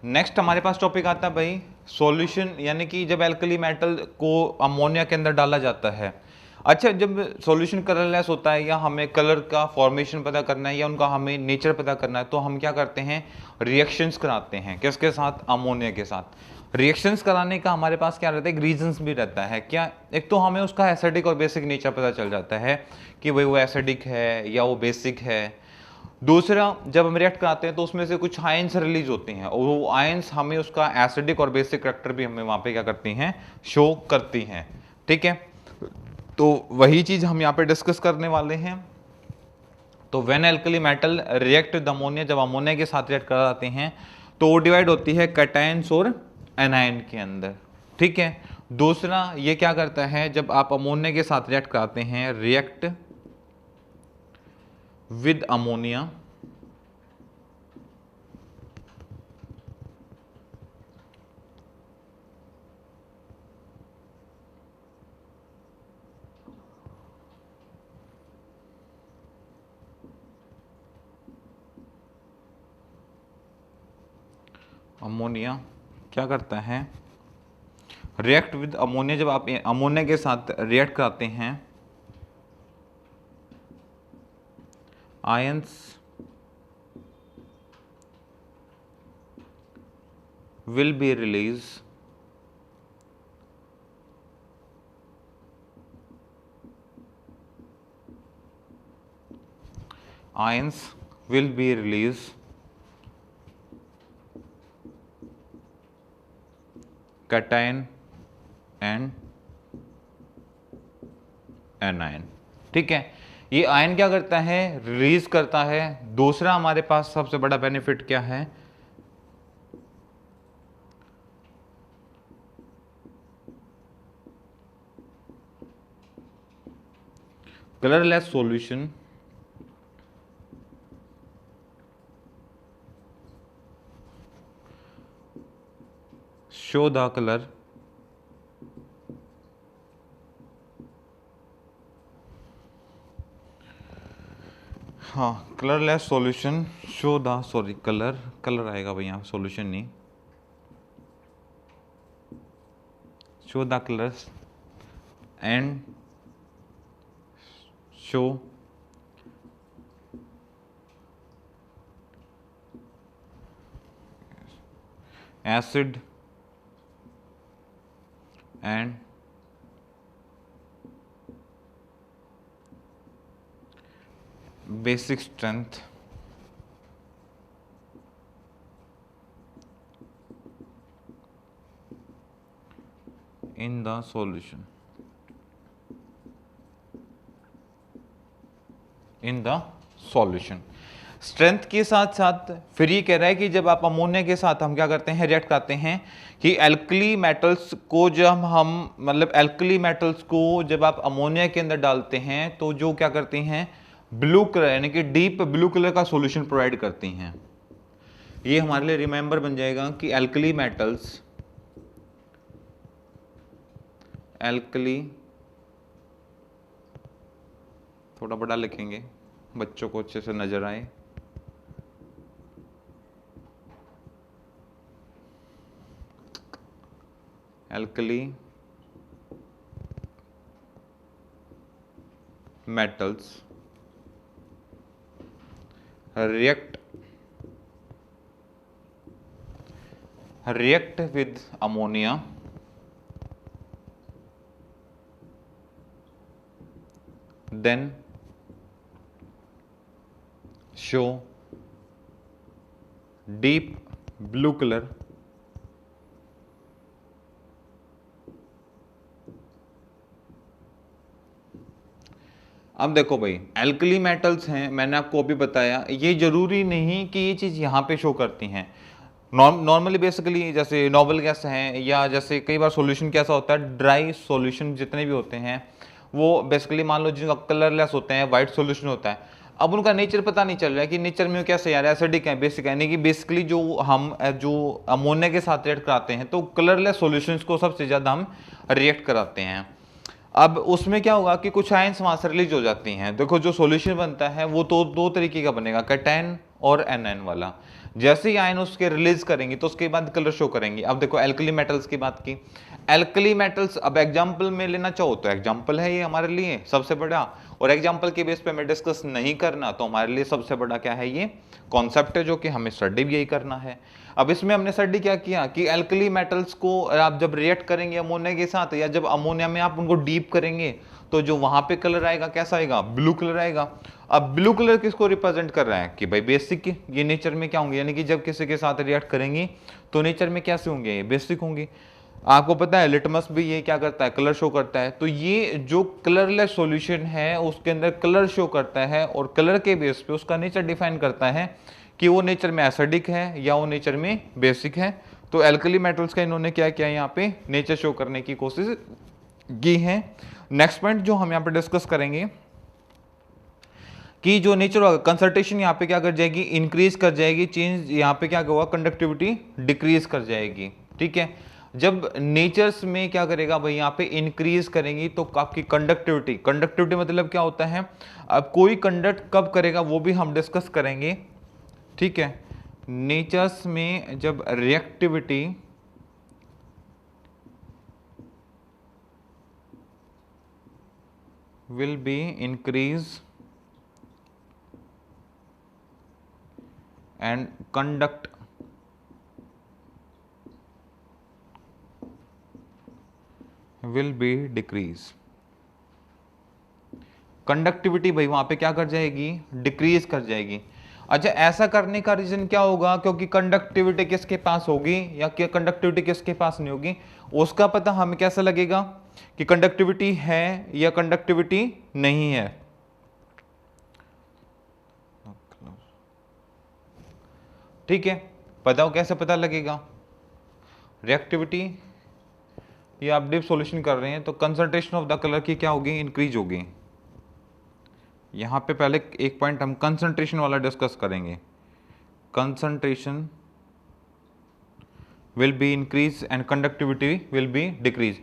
Next हमारे पास topic आता है भाई सॉल्यूशन, यानी कि जब एल्कली मेटल को अमोनिया के अंदर डाला जाता है। अच्छा, जब सॉल्यूशन कलरलेस होता है या हमें कलर का फॉर्मेशन पता करना है या उनका हमें नेचर पता करना है, तो हम क्या करते हैं, रिएक्शंस कराते हैं। किसके साथ? अमोनिया के साथ। रिएक्शंस कराने का हमारे पास क्या रहता है, रीजंस भी रहता है। क्या? एक तो हमें उसका एसिडिक और बेसिक नेचर पता चल जाता है कि भाई वो एसिडिक है या वो बेसिक है। दूसरा, जब हम रिएक्ट कराते हैं तो उसमें से कुछ आयंस रिलीज होते हैं और वो आयंस हमें उसका एसिडिक और बेसिक करेक्टर भी हमें वहां पे क्या करती हैं, शो करती हैं। ठीक है, तो वही चीज हम यहाँ पे डिस्कस करने वाले हैं। तो when alkali metal react with ammonia, जब अमोनिया के साथ रिएक्ट कराते हैं तो वो डिवाइड होती है कैटायंस और एनायन के अंदर। ठीक है। दूसरा, ये क्या करता है, जब आप अमोनिया के साथ रिएक्ट कराते हैं, रिएक्ट विद अमोनिया, अमोनिया क्या करता है, रिएक्ट विद अमोनिया, जब आप अमोनिया के साथ रिएक्ट कराते हैं, ions will be released ions will be released cation and anion। ठीक है, ये आयन क्या करता है, रिलीज करता है। दूसरा, हमारे पास सबसे बड़ा बेनिफिट क्या है, colourless solution show the color हाँ, colourless solution show the, sorry colour आएगा भाई यहाँ, सॉल्यूशन नहीं, show the colours and show acid and basic strength in the solution, in the solution। Strength के साथ साथ फिर ये कह रहा है कि जब आप अमोनिया के साथ हम क्या करते हैं, रिएक्ट करते हैं कि एल्कली मेटल्स को जब हम मतलब एल्कली मेटल्स को जब आप अमोनिया के अंदर डालते हैं तो जो क्या करती हैं, ब्लू कलर यानी कि डीप ब्लू कलर का सॉल्यूशन प्रोवाइड करती हैं। ये हमारे लिए रिमेंबर बन जाएगा कि एल्कली मेटल्स, एल्कली थोड़ा बड़ा लिखेंगे बच्चों को अच्छे से नजर आए, alkali metals react with ammonia, then show deep blue color अब देखो भाई, एल्कली मेटल्स हैं, मैंने आपको अभी बताया, ये जरूरी नहीं कि ये चीज यहाँ पे शो करती हैं। नॉर्मली बेसिकली जैसे नोबल गैस हैं या जैसे कई बार सॉल्यूशन कैसा होता है, ड्राई सॉल्यूशन जितने भी होते हैं वो बेसिकली मान लो जिनका कलरलेस होते हैं, वाइट सॉल्यूशन होता है। अब उनका नेचर पता नहीं चल रहा है कि नेचर में कैसे यार एसिडिक है, बेसिक है, यानी कि बेसिकली जो अमोनिया के साथ रिएक्ट कराते हैं तो कलरलेस सॉल्यूशंस को सबसे ज़्यादा हम रिएक्ट कराते हैं। अब उसमें क्या होगा कि कुछ आयंस वहां से रिलीज हो जाती हैं। देखो जो सॉल्यूशन बनता है वो तो दो तरीके का बनेगा, कैटायन और एनायन वाला। जैसे ही आयन उसके रिलीज करेंगे तो उसके बाद कलर शो करेंगे। अब देखो एल्कली मेटल्स की बात की, एल्कली मेटल्स अब एग्जाम्पल में लेना चाहो तो एग्जाम्पल है ये हमारे लिए सबसे बड़ा, और एग्जाम्पल के बेस पे हमें डिस्कस नहीं करना तो हमारे लिए सबसे बड़ा क्या है, ये कॉन्सेप्ट है जो कि हमें स्टडी भी यही करना है। अब इसमें हमने स्टडी क्या किया कि एल्कली मेटल्स को आप जब रिएक्ट करेंगे अमोनिया के साथ, या जब अमोनिया में आप उनको डीप करेंगे तो जो वहां पे कलर आएगा कैसा आएगा, ब्लू कलर आएगा। अब ब्लू कलर किसको रिप्रेजेंट कर रहा है कि भाई बेसिक, ये नेचर में क्या होंगे, यानी कि जब किसी के साथ रिएक्ट करेंगे तो नेचर में कैसे होंगे, ये बेसिक होंगे। आपको पता है लिटमस भी ये क्या करता है, कलर शो करता है। तो ये जो कलरलेस सॉल्यूशन है उसके अंदर कलर शो करता है, और कलर के बेस पे उसका नेचर डिफाइन करता है कि वो नेचर में एसिडिक है या वो नेचर में बेसिक है। तो एल्कली मेटल्स का इन्होंने क्या किया, यहाँ पे नेचर शो करने की कोशिश की है। नेक्स्ट पॉइंट जो हम यहाँ पे डिस्कस करेंगे कि जो नेचर होगा, कंसंट्रेशन यहाँ पे क्या कर जाएगी, इंक्रीज कर जाएगी, चेंज यहाँ पे क्या होगा, कंडक्टिविटी डिक्रीज कर जाएगी। ठीक है, जब नेचर्स में क्या करेगा भाई, यहाँ पे इंक्रीज करेंगी तो आपकी कंडक्टिविटी, कंडक्टिविटी मतलब क्या होता है, अब कोई कंडक्ट कब करेगा वो भी हम डिस्कस करेंगे। ठीक है, नेचर्स में जब reactivity will be increase and conduct will be decrease। Conductivity भाई वहां पे क्या कर जाएगी, डिक्रीज कर जाएगी। अच्छा, ऐसा करने का रीजन क्या होगा, क्योंकि कंडक्टिविटी किसके पास होगी या क्या कंडक्टिविटी किसके पास नहीं होगी, उसका पता हमें कैसे लगेगा कि कंडक्टिविटी है या कंडक्टिविटी नहीं है। ठीक है, बताओ कैसे पता लगेगा, रिएक्टिविटी, ये आप डिप सॉल्यूशन कर रहे हैं तो कंसंट्रेशन ऑफ द कलर की क्या होगी, इंक्रीज होगी। यहां पे पहले एक पॉइंट हम कंसंट्रेशन वाला डिस्कस करेंगे, concentration will be increase and conductivity will be decrease.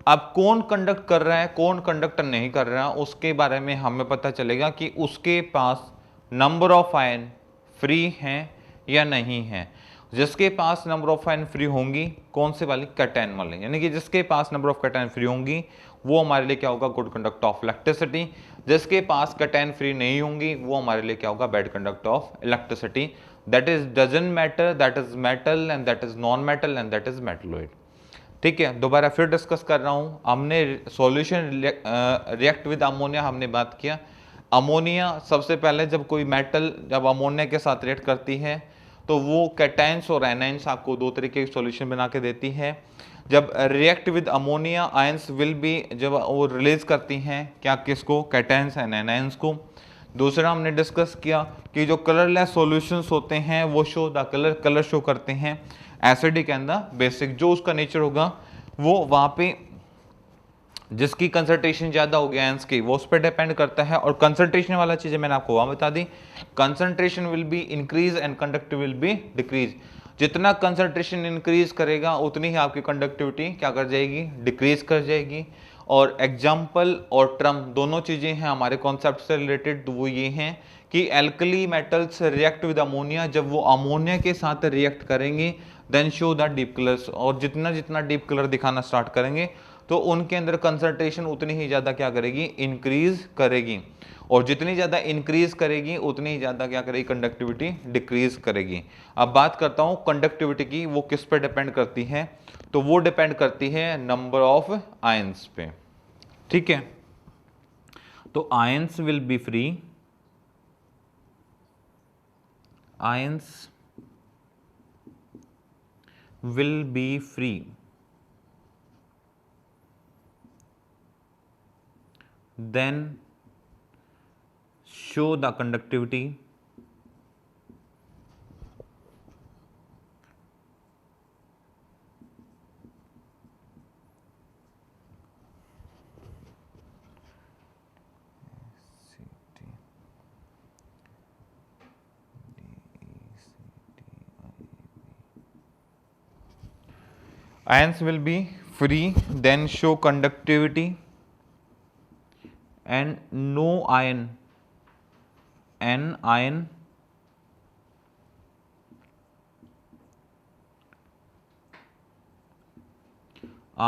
अब कौन कंडक्ट कर रहा है कौन कंडक्ट नहीं कर रहा है उसके बारे में हमें पता चलेगा कि उसके पास नंबर ऑफ आयन फ्री हैं या नहीं है। जिसके पास नंबर ऑफ आयन फ्री होंगी, कौन से वाली, कैटायन वाले, यानी कि जिसके पास नंबर ऑफ कैटायन फ्री होंगी वो हमारे लिए क्या होगा, गुड कंडक्ट ऑफ इलेक्ट्रिसिटी। जिसके पास कैटायन फ्री नहीं होंगी वो हमारे लिए क्या होगा, bad conduct of electricity. That is doesn't matter, that is metal and that is non metal and that is metalloid. ठीक है, दोबारा फिर डिस्कस कर रहा हूं। हमने सॉल्यूशन रिएक्ट विद अमोनिया हमने बात किया। अमोनिया सबसे पहले जब कोई मेटल जब अमोनिया के साथ रिएक्ट करती है तो वो कैटायंस और एनायंस आपको दो तरीके के सॉल्यूशन बना के देती है। जब react with ammonia ions will be, जब वो रिलीज करती हैं क्या, किसको, कैटायंस एंड एनायंस को। दूसरा हमने डिस्कस किया कि जो कलरलेस सॉल्यूशंस होते हैं वो show the colour, colour show करते हैं एसिडिक एंड द बेसिक। जो उसका नेचर होगा वो वहां पे जिसकी कंसंट्रेशन ज्यादा हो गया आयंस की वो उस पर डिपेंड करता है। और कंसंट्रेशन वाला चीजें मैंने आपको वहां बता दी, concentration will be increase and conductivity will be decrease. जितना कंसंट्रेशन इंक्रीज करेगा उतनी ही आपकी कंडक्टिविटी क्या कर जाएगी, डिक्रीज कर जाएगी। और एग्जाम्पल और टर्म दोनों चीजें हैं हमारे कॉन्सेप्ट से रिलेटेड, तो वो ये हैं कि alkali metals react with ammonia, जब वो अमोनिया के साथ रिएक्ट करेंगे then show the deep colours, और जितना जितना डीप कलर दिखाना स्टार्ट करेंगे तो उनके अंदर कंसंट्रेशन उतनी ही ज्यादा क्या करेगी, इंक्रीज करेगी। और जितनी ज्यादा इंक्रीज करेगी उतनी ही ज्यादा क्या करेगी, कंडक्टिविटी डिक्रीज करेगी। अब बात करता हूं कंडक्टिविटी की, वो किस पे डिपेंड करती है, तो वो डिपेंड करती है नंबर ऑफ आयंस पे। ठीक है, तो ions will be free, ions will be free then show the conductivity ions will be free then show conductivity and no ion, anion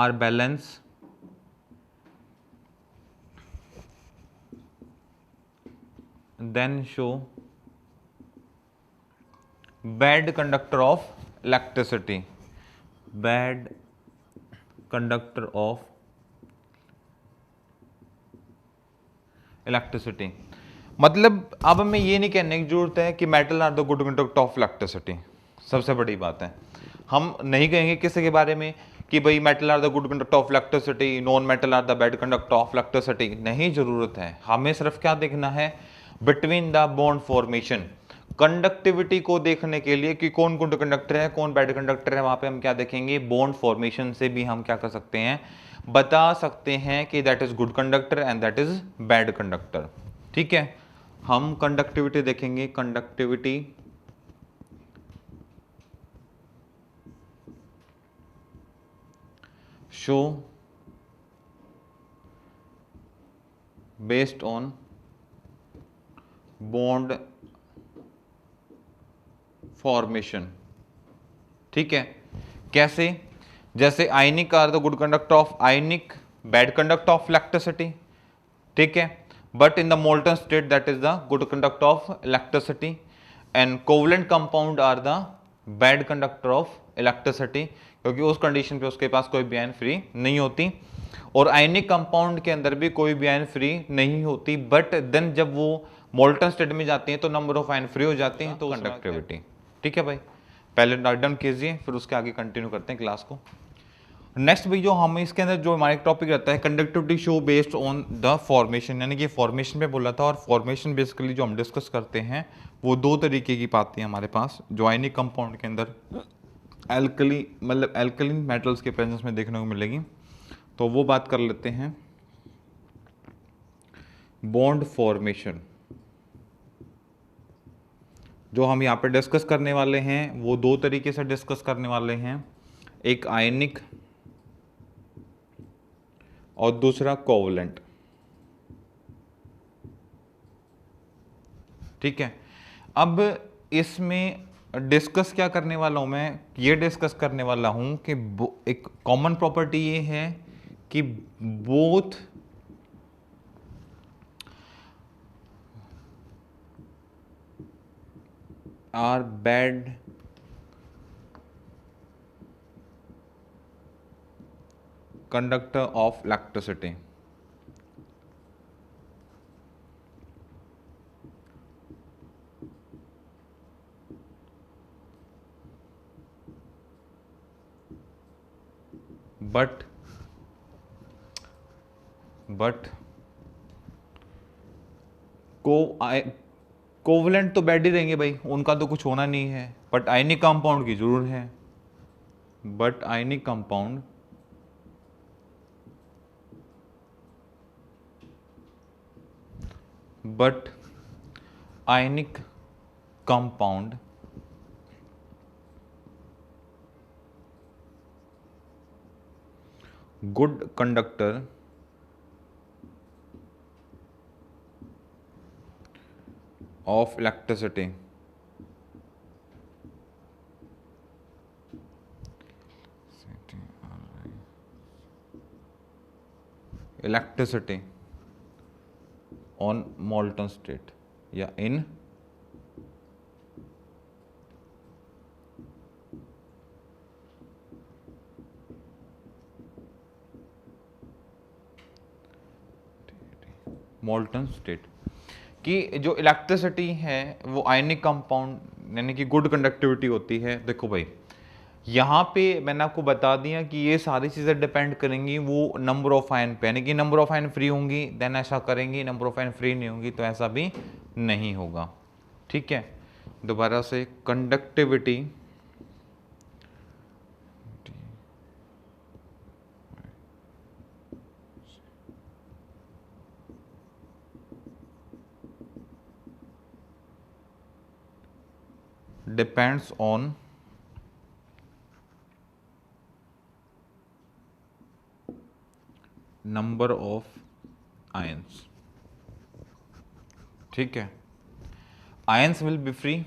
are balanced then show bad conductor of electricity, bad conductor of electricity. मतलब अब हमें ये नहीं कहने की जरूरत है कि metal are the good conductor of electricity, सबसे बड़ी बात है। हम नहीं कहेंगे किसी के बारे में कि भाई metal are the good conductor of electricity, non metal are the bad conductor of electricity, नहीं जरूरत है। हमें सिर्फ क्या देखना है, between the bond formation, conductivity को देखने के लिए कि कौन गुड कंडक्टर है कौन बैड कंडक्टर है, वहां पे हम क्या देखेंगे, बॉन्ड फॉर्मेशन से भी हम क्या कर सकते हैं, बता सकते हैं कि that is good conductor and that is bad conductor. ठीक है, हम कंडक्टिविटी देखेंगे, conductivity show based on bond formation. ठीक है, कैसे, जैसे ionic are the good conductor of ionic, bad conductor of electricity. ठीक है, but in the molten state that is the good conductor of electricity, and covalent compound are the bad conductor of electricity, क्योंकि उस condition पे उसके पास कोई भी ion free नहीं होती। और आयनिक कंपाउंड के अंदर भी कोई भी आयन फ्री नहीं होती, बट देन जब वो मोल्टन स्टेट में जाती हैं तो नंबर ऑफ आयन फ्री हो जाते हैं, तो कंडक्टिविटी। ठीक है भाई, पहले नोट डाउन कीजिए, फिर उसके आगे कंटिन्यू करते हैं क्लास को। नेक्स्ट भी जो हम इसके अंदर जो हमारे टॉपिक रहता है, conductivity show based on the formation, यानी कि फॉर्मेशन पे बोला था। और फॉर्मेशन बेसिकली जो हम डिस्कस करते हैं वो दो तरीके की पाते हैं हमारे पास, जो आयनिक कंपाउंड के अंदर एल्कली मतलब एल्कलीन मेटल्स के प्रेजेंस में देखने को मिलेगी। तो वो बात कर लेते हैं, बॉन्ड फॉर्मेशन जो हम यहाँ पे डिस्कस करने वाले हैं वो दो तरीके से डिस्कस करने वाले हैं, एक आयनिक और दूसरा कोवलेंट। ठीक है, अब इसमें डिस्कस क्या करने वाला हूं मैं, ये डिस्कस करने वाला हूं कि एक कॉमन प्रॉपर्टी ये है कि both are bad conductor of electricity। but covalent तो बैड ही रहेंगे भाई, उनका तो कुछ होना नहीं है, बट आयनिक कंपाउंड की जरूर है, but ionic compound but ionic compound good conductor of electricity। electricity on molten state या in molten state। कि जो इलेक्ट्रिसिटी है वो आयनिक कंपाउंड यानी कि गुड कंडक्टिविटी होती है। देखो भाई, यहाँ पे मैंने आपको बता दिया कि ये सारी चीज़ें डिपेंड करेंगी वो नंबर ऑफ आयन पे, यानी कि नंबर ऑफ आयन फ्री होंगी देन ऐसा करेंगी, नंबर ऑफ आयन फ्री नहीं होंगी तो ऐसा भी नहीं होगा। ठीक है, दोबारा से, conductivity depends on number of ions। ठीक है, ions will be free,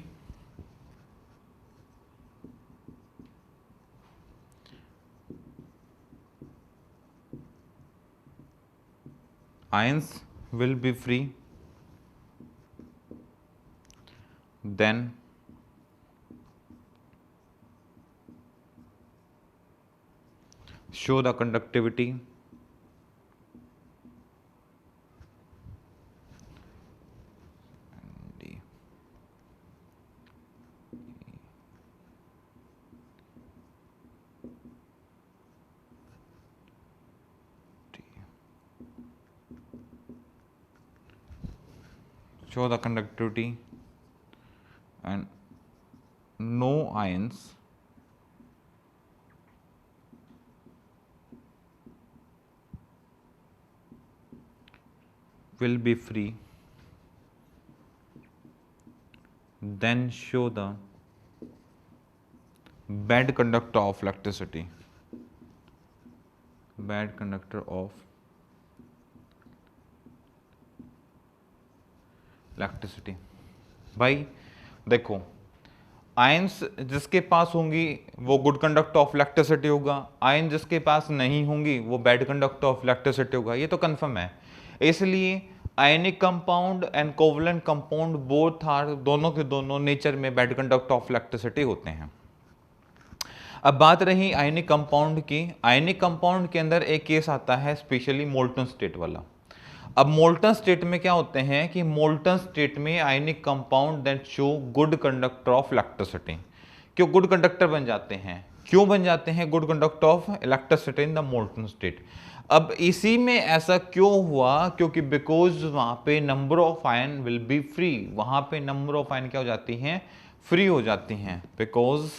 ions will be free, then show the conductivity show the conductivity and no ions will be free, then show the bad conductor of electricity, bad conductor of electricity. भाई देखो, ions जिसके पास होंगी वो good conductor of electricity होगा, ion जिसके पास नहीं होंगी वो बैड कंडक्टर ऑफ इलेक्ट्रिसिटी होगा, ये तो कंफर्म है। इसलिए ionic compound and covalent compound both are, दोनों के दोनों नेचर में बैड कंडक्टर ऑफ इलेक्ट्रिसिटी होते हैं। अब बात रही आयनिक कंपाउंड की। आयनिक कंपाउंड के अंदर एक केस आता है स्पेशली मोल्टन स्टेट वाला। अब मोल्टन स्टेट में क्या होते हैं कि मोल्टन स्टेट में ionic compound that show good conductor of electricity. क्यों गुड कंडक्टर बन जाते हैं, क्यों बन जाते हैं good conductor of electricity in the molten state? अब इसी में ऐसा क्यों हुआ? क्योंकि बिकॉज वहां पे number of ion will be free, वहां पे नंबर ऑफ आयन क्या हो जाती हैं, फ्री हो जाती हैं। Because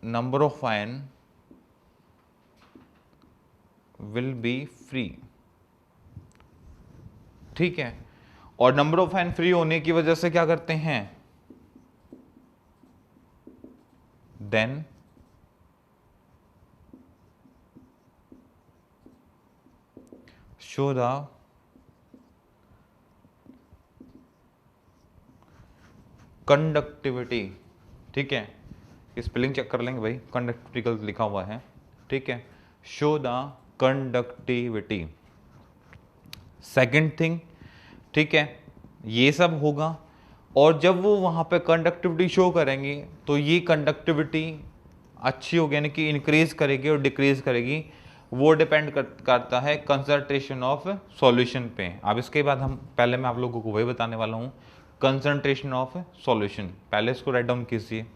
number of ion will be free, ठीक है। और नंबर ऑफ आयन फ्री होने की वजह से क्या करते हैं, देन शो द कंडक्टिविटी, ठीक है। स्पेलिंग चेक कर लेंगे भाई, कंडक्टिविटी गलत लिखा हुआ है, ठीक है। Show the conductivity, second thing, ठीक है। ये सब होगा और जब वो वहाँ पे कंडक्टिविटी शो करेंगे तो ये कंडक्टिविटी अच्छी होगी, यानी कि इंक्रीज करेगी और डिक्रीज करेगी, वो डिपेंड करता है कंसंट्रेशन ऑफ सॉल्यूशन पे। अब इसके बाद हम पहले मैं आप लोगों को वही बताने वाला हूँ, कंसंट्रेशन ऑफ सॉल्यूशन। पहले इसको राइट डाउन कीजिए।